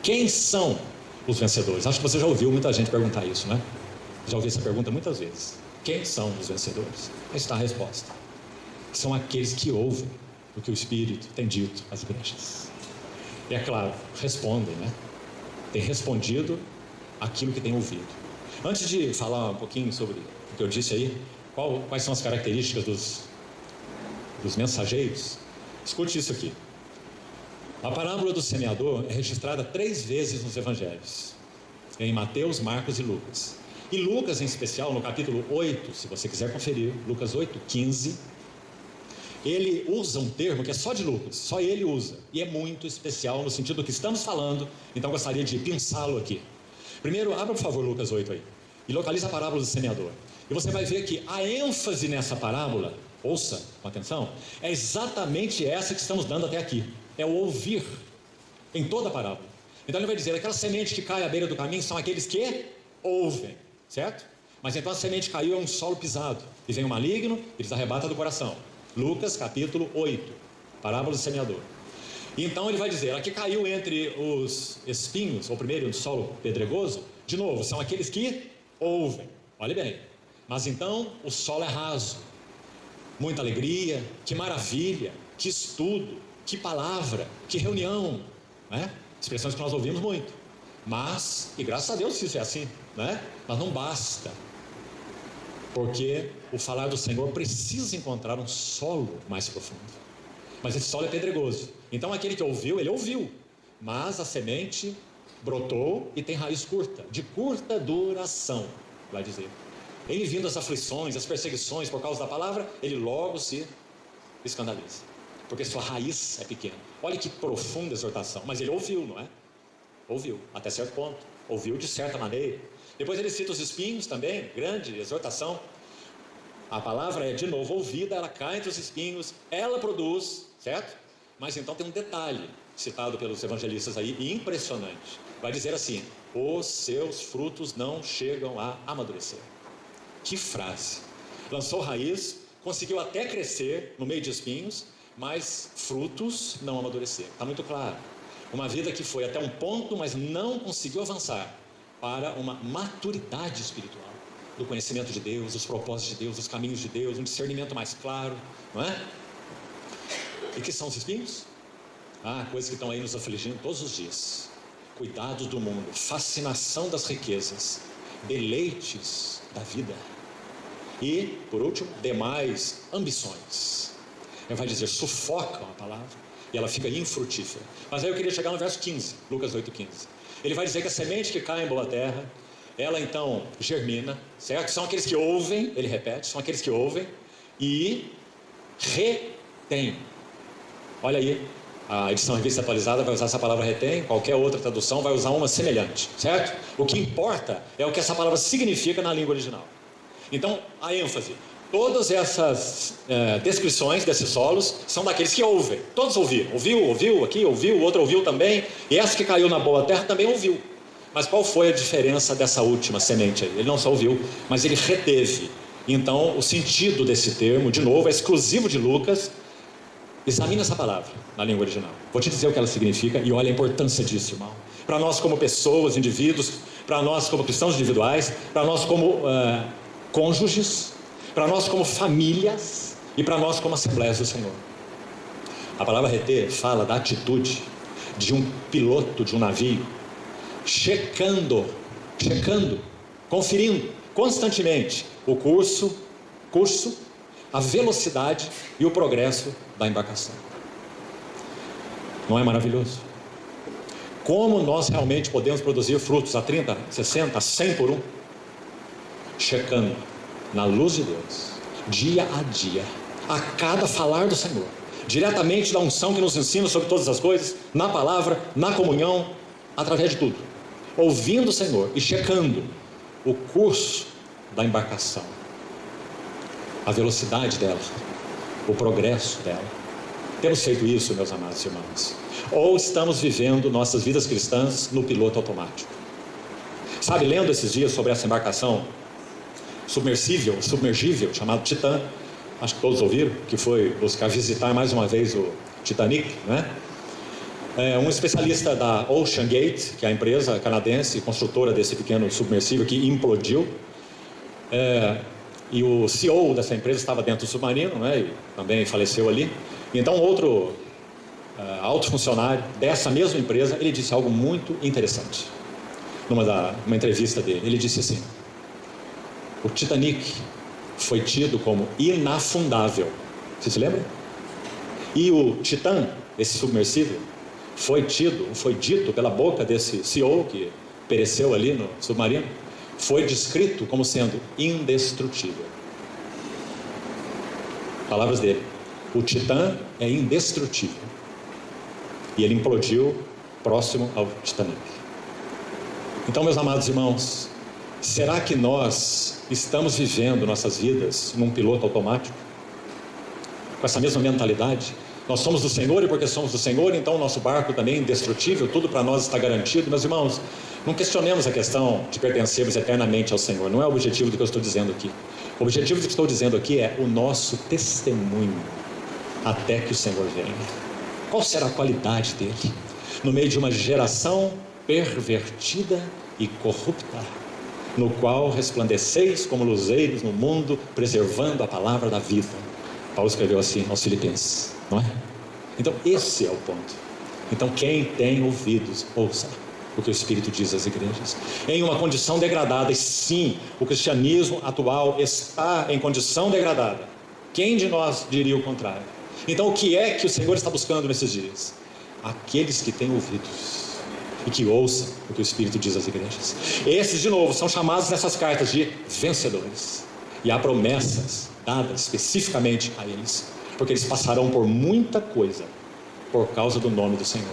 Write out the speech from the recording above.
Quem são os vencedores? Acho que você já ouviu muita gente perguntar isso, né? Já ouvi essa pergunta muitas vezes. Quem são os vencedores? Aí está a resposta. São aqueles que ouvem o que o Espírito tem dito às igrejas. E é claro, respondem, né? Tem respondido aquilo que tem ouvido. Antes de falar um pouquinho sobre o que eu disse aí, quais são as características dos mensageiros, escute isso aqui. A parábola do semeador é registrada 3 vezes nos evangelhos, em Mateus, Marcos e Lucas. E Lucas, em especial, no capítulo 8, se você quiser conferir, Lucas 8:15, ele usa um termo que é só de Lucas, só ele usa, e é muito especial no sentido do que estamos falando, então gostaria de pensá-lo aqui. Primeiro, abra por favor Lucas 8 aí, e localiza a parábola do semeador. E você vai ver que a ênfase nessa parábola, ouça com atenção, é exatamente essa que estamos dando até aqui, é o ouvir, em toda a parábola. Então ele vai dizer, aquela semente que cai à beira do caminho são aqueles que ouvem, certo? Mas então a semente caiu em um solo pisado, e vem o maligno e lhes arrebata do coração. Lucas capítulo 8, parábola do semeador. E então ele vai dizer, aqui caiu entre os espinhos, ou primeiro no solo pedregoso, de novo, são aqueles que ouvem, olhe bem, mas então o solo é raso, muita alegria, que maravilha, que estudo, que palavra, que reunião, né? Expressões que nós ouvimos muito, mas, e graças a Deus isso é assim, né? Mas não basta, porque o falar do Senhor precisa encontrar um solo mais profundo, mas esse solo é pedregoso. Então aquele que ouviu, ele ouviu, mas a semente brotou e tem raiz curta, de curta duração, vai dizer. Ele vindo as aflições, as perseguições por causa da palavra, ele logo se escandaliza, porque sua raiz é pequena. Olha que profunda exortação, mas ele ouviu, não é? Ouviu, até certo ponto, ouviu de certa maneira. Depois ele cita os espinhos também, grande exortação. A palavra é de novo ouvida, ela cai entre os espinhos, ela produz, certo? Mas então tem um detalhe, citado pelos evangelistas aí, impressionante. Vai dizer assim, os seus frutos não chegam a amadurecer. Que frase! Lançou raiz, conseguiu até crescer no meio de espinhos, mas frutos não amadurecer. Está muito claro. Uma vida que foi até um ponto, mas não conseguiu avançar para uma maturidade espiritual, do conhecimento de Deus, dos propósitos de Deus, dos caminhos de Deus, um discernimento mais claro, não é? E que são os espinhos? Coisas que estão aí nos afligindo todos os dias. Cuidados do mundo, fascinação das riquezas, deleites da vida. E, por último, demais ambições. Ele vai dizer, sufocam a palavra e ela fica infrutífera. Mas aí eu queria chegar no verso 15, Lucas 8:15. Ele vai dizer que a semente que cai em boa terra, ela então germina, certo? São aqueles que ouvem, ele repete, são aqueles que ouvem e retém. Olha aí, a edição Revista Atualizada vai usar essa palavra retém, qualquer outra tradução vai usar uma semelhante, certo? O que importa é o que essa palavra significa na língua original. Então, a ênfase, todas essas descrições desses solos são daqueles que ouvem. Todos ouviram, ouviu aqui, ouviu, o outro ouviu também, e essa que caiu na boa terra também ouviu. Mas qual foi a diferença dessa última semente aí? Ele não só ouviu, mas ele reteve. Então, o sentido desse termo, de novo, é exclusivo de Lucas. Examina essa palavra na língua original. Vou te dizer o que ela significa e olha a importância disso, irmão. Para nós como pessoas, indivíduos, para nós como cristãos individuais, para nós como cônjuges, para nós como famílias e para nós como assembleias do Senhor. A palavra reter fala da atitude de um piloto de um navio, checando, conferindo constantemente o curso, a velocidade e o progresso da embarcação. Não é maravilhoso? Como nós realmente podemos produzir frutos a 30, 60, 100 por um? Checando na luz de Deus, dia a dia, a cada falar do Senhor, diretamente da unção que nos ensina sobre todas as coisas, na palavra, na comunhão, através de tudo, ouvindo o Senhor e checando o curso da embarcação, a velocidade dela, o progresso dela. Temos feito isso, meus amados irmãos, ou estamos vivendo nossas vidas cristãs no piloto automático? Sabe, lendo esses dias sobre essa embarcação submergível, chamado Titã, acho que todos ouviram, que foi buscar visitar mais uma vez o Titanic, né? Um especialista da Ocean Gate, que é a empresa canadense, construtora desse pequeno submersível que implodiu, e o CEO dessa empresa estava dentro do submarino, né, e também faleceu ali. E então outro alto funcionário dessa mesma empresa, ele disse algo muito interessante numa entrevista dele. Ele disse assim: o Titanic foi tido como inafundável. Você se lembra? E o Titã, esse submersível, foi dito pela boca desse CEO que pereceu ali no submarino, foi descrito como sendo indestrutível. Palavras dele: o Titã é indestrutível. E ele implodiu próximo ao Titanic. Então, meus amados irmãos, será que nós estamos vivendo nossas vidas num piloto automático? Com essa mesma mentalidade? Nós somos do Senhor, e porque somos do Senhor, então o nosso barco também é indestrutível, tudo para nós está garantido. Meus irmãos, não questionemos a questão de pertencermos eternamente ao Senhor. Não é o objetivo do que eu estou dizendo aqui. O objetivo do que estou dizendo aqui é o nosso testemunho até que o Senhor venha. Qual será a qualidade dele no meio de uma geração pervertida e corrupta, no qual resplandeceis como luzeiros no mundo, preservando a palavra da vida? Paulo escreveu assim aos Filipenses, não é? Então esse é o ponto. Então quem tem ouvidos, ouça o que o Espírito diz às igrejas. Em uma condição degradada, e sim, o cristianismo atual está em condição degradada. Quem de nós diria o contrário? Então o que é que o Senhor está buscando nesses dias? Aqueles que têm ouvidos e que ouçam o que o Espírito diz às igrejas. Esses, de novo, são chamados nessas cartas de vencedores. E há promessas dadas especificamente a eles, porque eles passarão por muita coisa por causa do nome do Senhor.